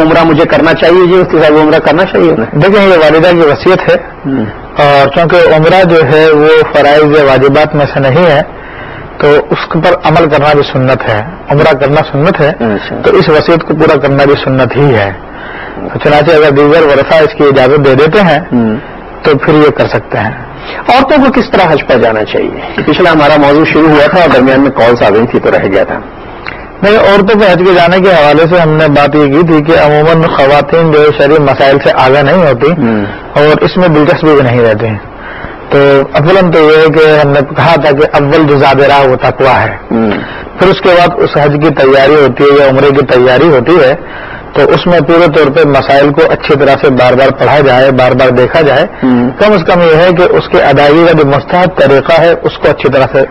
عمرہ مجھے کرنا چاہیے جی مفتی صاحب عمرہ کرنا چاہیے؟ دیکھیں یہ والدہ کی وصیت ہے اور چونکہ عمرہ جو ہے وہ فرائض واجبات میں سے نہیں ہے تو اس پر عمل کرنا بھی سنت ہے، عمرہ کرنا سنت ہے تو اس وصیت کو پورا کرنا بھی سنت ہی ہے. چنانچہ اگر دیگر ورثہ اس کی اجازت دے دیتے ہیں تو پھر یہ کر سکتے ہیں. عورتوں کو کس طرح حج پر جانا چاہیے؟ پچھلا ہمارا موضوع شروع ہوا تھا اور درمیان میں کالس آ گئی تھی تو رہ گیا تھا. نہیں، عورتوں کے حج کے جانے کے حوالے سے ہم نے بات یہ کی تھی کہ عموماً خواتین جو شرعی مسائل سے آگاہ نہیں ہوتی اور اس میں دلچسپی بھی نہیں رہتی. تو اولاً تو یہ ہے کہ ہم نے کہا تھا کہ اول جو زادرہ وہ تقویٰ ہے، پھر اس کے بعد اس حج کی تیاری ہوتی ہے یا عمرے کی تیاری ہوتی ہے تو اس میں پورے طور پہ مسائل کو اچھی طرح سے بار بار پڑھا جائے، بار بار دیکھا جائے. کم از کم یہ ہے کہ اس کی ادائیگی کا جو مستحب طریقہ ہے اس کو اچھی طرح سے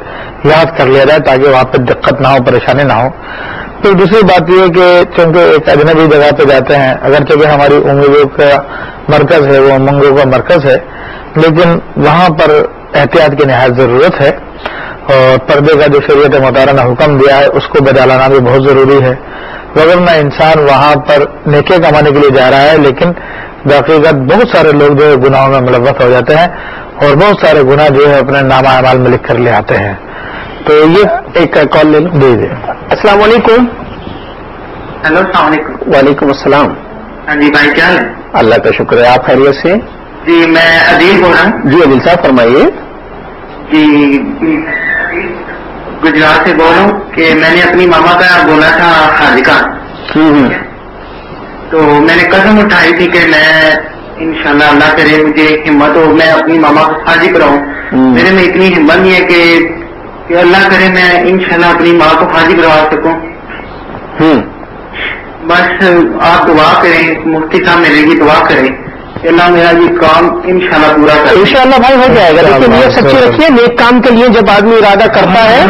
یاد کر لیا جائے تاکہ وہاں پہ دقت نہ ہو، پریشانی نہ ہو. پھر دوسری بات یہ ہے کہ چونکہ ایک اجنبی جگہ پہ جاتے ہیں، اگرچہ کہ ہماری امیدوں کا مرکز ہے، وہ امنگوں کا مرکز ہے، لیکن وہاں پر احتیاط کی نہایت ضرورت ہے اور پردے کا جو شریعت مطالعہ نے حکم دیا ہے اس کو بجا لانا بھی بہت ضروری ہے. وغیرہ انسان وہاں پر نیکی کمانے کے لیے جا رہا ہے لیکن حقیقت بہت سارے لوگ جو ہے گناہوں میں ملوث ہو جاتے ہیں اور بہت سارے گناہ جو ہے اپنے نامہ اعمال میں لکھ کر لے آتے ہیں. تو یہ ایک کال لے لوں. جی السلام علیکم. ہیلو السلام علیکم. وعلیکم السلام. ہاں جی بھائی کیا ہے؟ اللہ کا شکر ہے. آپ خیریت سے؟ جی میں عدیل بول رہا ہوں. جی عدیل صاحب فرمائیے. جی گجرات سے بول رہا ہوں کہ میں نے اپنی ماما کا بولا تھا حج کا، تو میں نے قسم اٹھائی تھی کہ میں انشاءاللہ اللہ کرے مجھے ہمت ہو میں اپنی ماما کو حج کراؤں. میرے میں اتنی ہمت نہیں ہے کہ اللہ کرے میں انشاءاللہ اپنی ماں کو حج کروا سکوں. بس آپ دعا کریں، مفتی صاحب میرے لیے دعا کریں کہ اللہ میرا یہ کام انشاءاللہ پورا کرے. انشاءاللہ بھائی ہو جائے گا. لیکن نیت سچی رکھیے. نیک کام کے لیے جب آدمی ارادہ کرتا ہے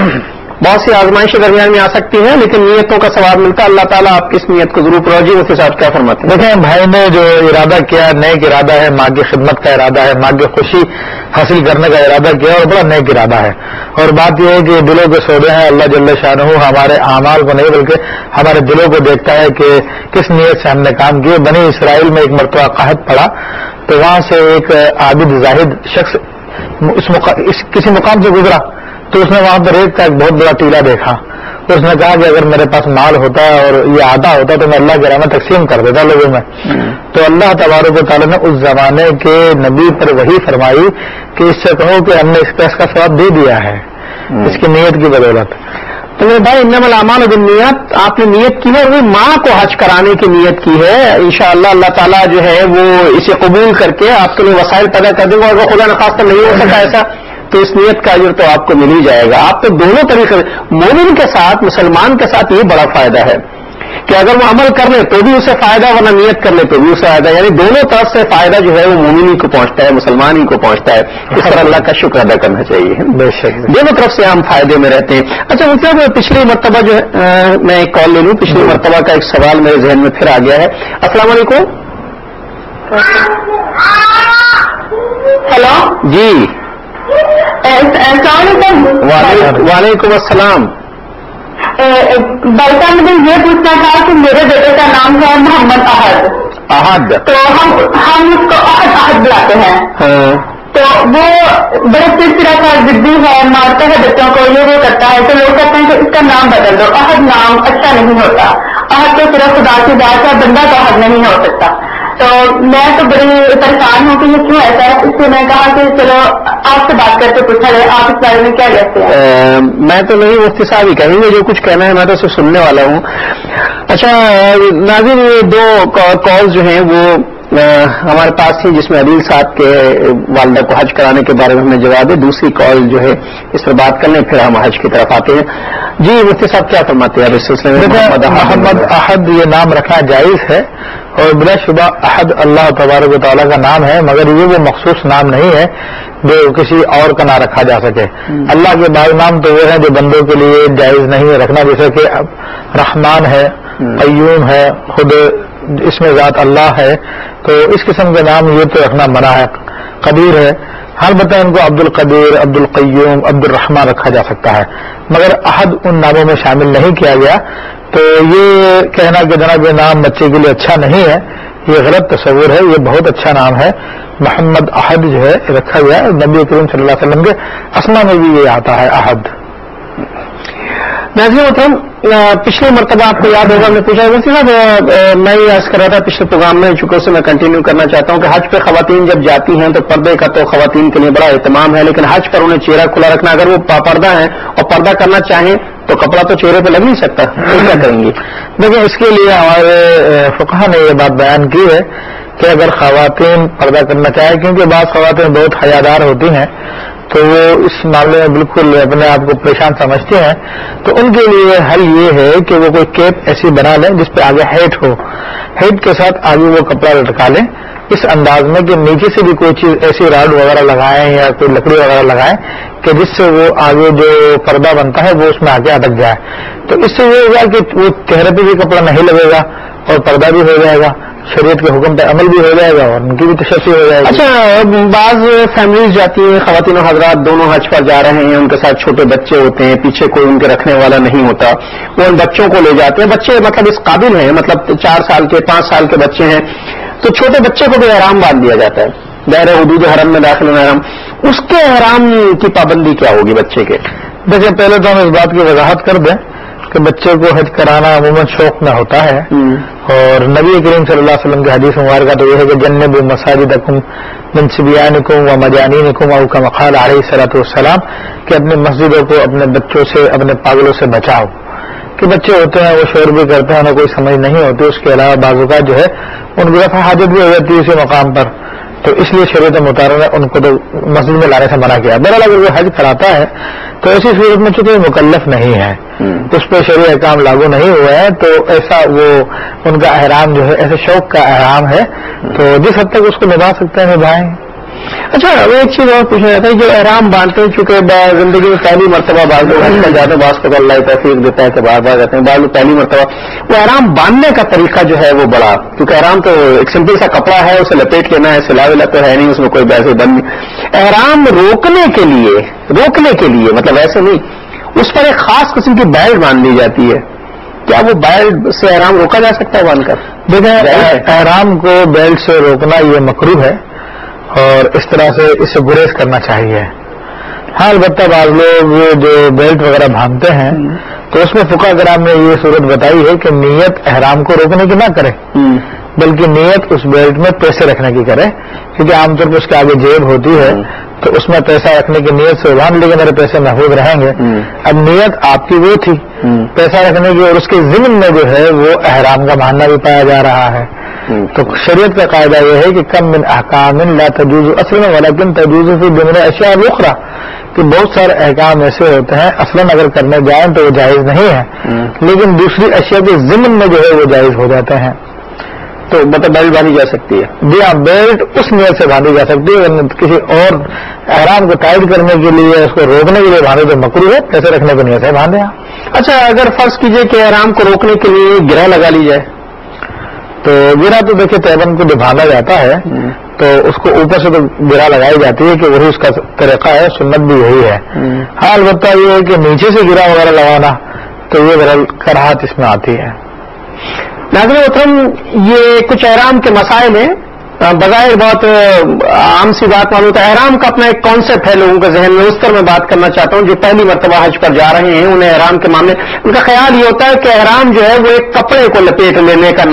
بہت سی آزمائشیں درمیان میں آ سکتی ہیں لیکن نیتوں کا ثواب ملتا ہے. اللہ تعالیٰ آپ کی اس نیت کو ضرور پورا. جی اس کے ساتھ کیا فرماتے ہیں؟ دیکھیں بھائی نے جو ارادہ کیا نیک ارادہ ہے، ماں کی خدمت کا ارادہ ہے، ماں کی خوشی حاصل کرنے کا ارادہ کیا اور بڑا نیک ارادہ ہے. اور بات یہ ہے کہ دلوں کے سودے ہیں. اللہ جل شانہ ہمارے اعمال کو نہیں بلکہ ہمارے دلوں کو دیکھتا ہے کہ کس نیت سے ہم نے کام کیے. بنی اسرائیل میں ایک مرتبہ قحط پڑا تو وہاں سے ایک عابد زاہد شخص کسی مقام سے گزرا تو اس نے وہاں پر ریت کا ایک بہت بڑا ٹیلا دیکھا. تو اس نے کہا کہ اگر میرے پاس مال ہوتا اور یہ آتا ہوتا تو میں اللہ کے راہ میں تقسیم کر دیتا لوگوں میں. تو اللہ تبارک و تعالیٰ نے اس زمانے کے نبی پر وحی فرمائی کہ اس سے کہو کہ ہم نے اس کا ثواب دے دیا ہے اس کی نیت کی بدولت. تو میرے بھائی انما الاعمال بالنیات، آپ نے نیت کی ہے اور وہ ماں کو حج کرانے کی نیت کی ہے. انشاءاللہ اللہ تعالیٰ جو ہے وہ اسے قبول کر کے آپ کے لیے وسائل پیدا کر دے گا. اور وہ خدا نخواستہ نہیں ہو سکا ایسا تو اس نیت کا اجر تو آپ کو مل ہی جائے گا. آپ تو دونوں طریقے مومن کے ساتھ مسلمان کے ساتھ یہ بڑا فائدہ ہے کہ اگر وہ عمل کر لے تو بھی اسے فائدہ ورنہ نیت کر لے تو بھی اسے فائدہ. یعنی دونوں طرف سے فائدہ جو ہے وہ مومن ہی کو پہنچتا ہے، مسلمان ہی کو پہنچتا ہے. اس پر اللہ کا شکر ادا کرنا چاہیے. بے شک دونوں طرف سے ہم فائدے میں رہتے ہیں. اچھا مطلب پچھلی مرتبہ جو ہے میں ایک کال لے لوں. پچھلی مرتبہ کا ایک سوال میرے ذہن میں پھر آ گیا ہے. السلام علیکم. ہیلو جی السلام علیکم. وعلیکم السلام. بھائی صاحب مجھے یہ پوچھنا تھا کہ میرے بیٹے کا نام ہے محمد احد. احد تو ہم اس کو احد بلاتے ہیں. تو وہ بڑے چڑچڑا کا ضدی ہے، مارتا ہے بچوں کو، یہ وہ کرتا ہے. تو لوگ کہتے ہیں کہ اس کا نام بدل دو. احد نام اچھا نہیں ہوتا. احد تو صرف خدا کی بات ہے، بندہ تو احد نہیں ہو سکتا. تو میں تو بڑی پریشان ہوں کہ یہ کیوں ایسا ہے. اس لیے میں کہا کہ چلو آپ سے بات کر کے پوچھا جائے آپ اس بارے میں کیا کہتے ہیں. میں تو نہیں مفتی صاحب ہی کہیں گے جو کچھ کہنا ہے، میں تو صرف سننے والا ہوں. اچھا ناظرین یہ دو کال جو ہیں وہ ہمارے پاس تھی جس میں عدیل صاحب کے والدہ کو حج کرانے کے بارے میں ہم نے جواب دے. دوسری کال جو ہے اس پر بات کر لیں پھر ہم حج کی طرف آتے ہیں. جی مفتی صاحب کیا فرماتے ہیں اس سلسلے میں؟ محمد احد یہ نام رکھنا جائز ہے اور بلا شبہ احد اللہ تبارک و تعالیٰ کا نام ہے، مگر یہ وہ مخصوص نام نہیں ہے جو کسی اور کا نہ رکھا جا سکے. اللہ کے بعض نام تو وہ ہیں جو بندوں کے لیے جائز نہیں ہے رکھنا، جیسے کہ رحمان ہے، قیوم ہے، خود اس میں ذات اللہ ہے. تو اس قسم کے نام یہ تو رکھنا منع ہے. قدیر ہے، ہر بتا ان کو عبد القدیر، عبد القیوم، عبد الرحمان رکھا جا سکتا ہے، مگر احد ان ناموں میں شامل نہیں کیا گیا تو یہ کہنا کہ جناب یہ نام بچے کے لیے اچھا نہیں ہے، یہ غلط تصور ہے. یہ بہت اچھا نام ہے. محمد احد جو ہے رکھا گیا ہے، نبی کریم صلی اللہ علیہ وسلم کے اسما میں بھی یہ آتا ہے احد. ناظرین محترم، پچھلی مرتبہ آپ کو یاد ہوگا ہم نے پوچھا صاحب، میں یہ عرض کر رہا تھا پچھلے پروگرام میں، چونکہ اسے میں کنٹینیو کرنا چاہتا ہوں کہ حج پہ خواتین جب جاتی ہیں تو پردے کا تو خواتین کے لیے بڑا اہتمام ہے، لیکن حج پر انہیں چہرہ کھلا رکھنا، اگر وہ پردہ ہیں اور پردہ کرنا چاہیں تو کپڑا تو چہرے پہ لگ نہیں سکتا، تو کیا کریں گے؟ دیکھیں اس کے لیے ہمارے فقہ نے یہ بات بیان کی ہے کہ اگر خواتین پردہ کرنا چاہیں، کیونکہ بعض خواتین بہت حیادار ہوتی ہیں تو وہ اس معاملے میں بالکل اپنے آپ کو پریشان سمجھتے ہیں، تو ان کے لیے حل یہ ہے کہ وہ کوئی کیپ ایسی بنا لیں جس پہ آگے ہیڈ ہو، ہیڈ کے ساتھ آگے وہ کپڑا لٹکا لیں اس انداز میں کہ نیچے سے بھی کوئی چیز ایسی راڈ وغیرہ لگائیں یا کوئی لکڑی وغیرہ لگائیں کہ جس سے وہ آگے جو پردہ بنتا ہے وہ اس میں آگے اٹک جائے. تو اس سے یہ ہوگا کہ وہ چہرے پہ بھی کپڑا نہیں لگے گا اور پردہ بھی ہو جائے گا، شریعت کے حکم پہ عمل بھی ہو جائے گا اور ان کی بھی تشفی ہو جائے گی. اچھا، بعض فیملیز جاتی ہیں، خواتین و حضرات دونوں حج پر جا رہے ہیں، ان کے ساتھ چھوٹے بچے ہوتے ہیں، پیچھے کوئی ان کے رکھنے والا نہیں ہوتا، وہ ان بچوں کو لے جاتے ہیں. بچے مطلب اس قابل ہیں، مطلب 4 سال کے 5 سال کے بچے ہیں، تو چھوٹے بچے کو بھی احرام باندھ دیا جاتا ہے، دائرہ حدود حرم میں داخل ہونا احرام. اس کے احرام کی پابندی کیا ہوگی بچے کے؟ دیکھیں پہلے تو ہم اس بات کی وضاحت کر دیں کہ بچے کو حج کرانا عموماً شوق میں ہوتا ہے، اور نبی کریم صلی اللہ علیہ وسلم کی حدیث مبارکہ تو یہ ہے کہ جنبوا مساجدکم من صبیانکم و مجانینکم او کما قال علیہ الصلوۃ والسلام، کہ اپنی مسجدوں کو اپنے بچوں سے، اپنے پاگلوں سے بچاؤ. کہ بچے ہوتے ہیں وہ شور بھی کرتے ہیں، انہیں کوئی سمجھ نہیں ہوتی، اس کے علاوہ بعض اوقات جو ہے ان کی دفعہ حاجت بھی ہو جاتی ہے اسی مقام پر، تو اس لیے شریعت مطالعہ نے ان کو تو مسجد میں لانے سے منع کیا. بہرحال اگر وہ حج کراتا ہے تو ایسی صورت میں چونکہ مکلف نہیں ہے، اس پہ شرعی احکام لاگو نہیں ہوئے ہیں، تو ایسا وہ ان کا احرام جو ہے ایسے شوق کا احرام ہے، تو جس حد تک اس کو نبھا سکتے ہیں نبھائیں. اچھا، وہ ایک چیز اور پوچھنا چاہتا ہے، جو احرام باندھتے ہیں، چونکہ زندگی میں پہلی مرتبہ بعض لوگ حج پر جاتے ہیں، بعض کو اللہ توفیق دیتا ہے کہ بار بار جاتے ہیں، بعض لوگ پہلی مرتبہ، وہ احرام باندھنے کا طریقہ جو ہے وہ بڑا، کیونکہ احرام تو ایک سمپل سا کپڑا ہے، اسے لپیٹ لینا ہے، سلا ولا تو ہے نہیں، اس میں کوئی ویسے بند نہیں. احرام روکنے کے لیے مطلب ایسے نہیں، اس پر ایک خاص قسم کی بیلٹ باندھ لی جاتی ہے، کیا وہ بیلٹ سے احرام روکا جا سکتا ہے باندھ کر؟ دیکھیں احرام کو بیلٹ سے روکنا یہ مکروہ ہے اور اس طرح سے اس سے گریز کرنا چاہیے. ہاں البتہ بعض لوگ جو بیلٹ وغیرہ باندھتے ہیں تو اس میں فقہ کرام نے یہ صورت بتائی ہے کہ نیت احرام کو روکنے کی نہ کرے، بلکہ نیت اس بیلٹ میں پیسے رکھنے کی کرے، کیونکہ عام طور پر اس کے آگے جیب ہوتی ہے تو اس میں پیسہ رکھنے کی نیت سے باندھ لے کے میرے پیسے محفوظ رہیں گے. اب نیت آپ کی وہ تھی پیسہ رکھنے کی، اور اس کے ضمن میں جو ہے وہ احرام کا بہانہ بھی پایا جا رہا ہے. تو شریعت کا قاعدہ یہ ہے کہ کم من احکام لا تجوز اصلا ولکن تجوز فی ضمن اشیاء اخرى، کہ بہت سارے احکام ایسے ہوتے ہیں اصلا اگر کرنے جائیں تو وہ جائز نہیں ہے، لیکن دوسری اشیاء کے ضمن میں جو ہے وہ جائز ہو جاتے ہیں. تو مطلب بیلٹ باندھی جا سکتی ہے؟ جی ہاں، بیلٹ اس نیت سے باندھی جا سکتی ہے، کسی اور احرام کو ٹائٹ کرنے کے لیے، اس کو روکنے کے لیے باندھے تو مکروہ ہے، پیسے رکھنے کی نیت سے باندھے. اچھا، اگر فرض کیجئے کہ احرام کو روکنے کے لیے گرہ لگا لی جائے تو گرا تو دیکھیں تیبن کو جب باندھا جاتا ہے تو اس کو اوپر سے تو گرا لگائی جاتی ہے کہ وہی اس کا طریقہ ہے، سنت بھی وہی ہے. ہاں البتہ یہ ہے کہ نیچے سے گرا وغیرہ لگانا تو یہ کراہت اس میں آتی ہے. ناظرین محترم، یہ کچھ احرام کے مسائل ہیں، بظاہر بہت عام سی بات معلوم ہوتا ہے. احرام کا اپنا ایک کانسیپٹ ہے لوگوں کے ذہن میں، اس پر میں بات کرنا چاہتا ہوں. جو پہلی مرتبہ حج پر جا رہے ہیں انہیں احرام کے معاملے ان کا خیال یہ ہوتا ہے کہ احرام جو ہے وہ ایک کپڑے کو لپیٹ لینے کا